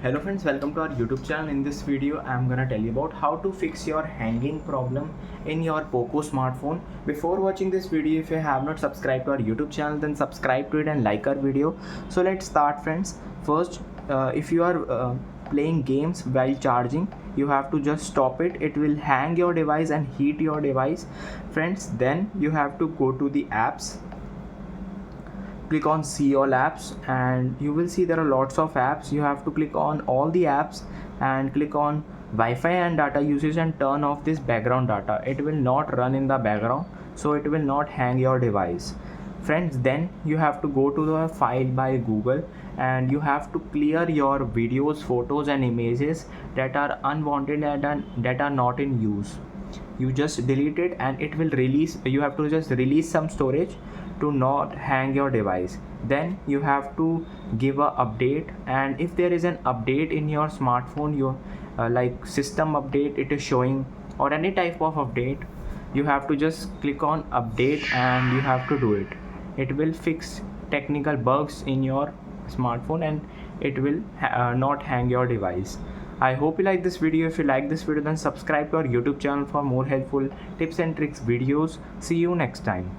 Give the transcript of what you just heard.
Hello friends, welcome to our YouTube channel. In this video I'm gonna tell you about how to fix your hanging problem in your Poco smartphone. Before watching this video, if you have not subscribed to our YouTube channel, then subscribe to it and like our video. So let's start friends. First, if you are playing games while charging, you have to just stop it. It will hang your device and heat your device friends. Then you have to go to the apps, click on see all apps, and you will see there are lots of apps. You have to click on all the apps and click on Wi-Fi and data usage and turn off this background data. It will not run in the background, so it will not hang your device friends. Then you have to go to the file by Google and you have to clear your videos, photos and images that are unwanted and that are not in use. You just delete it and it will release. You have to just release some storage to not hang your device. Then you have to give a update, and if there is an update in your smartphone, your like system update it is showing, or any type of update, you have to just click on update and you have to do it. It will fix technical bugs in your smartphone and it will not hang your device. I hope you like this video. If you like this video, then subscribe to our YouTube channel for more helpful tips and tricks videos. See you next time.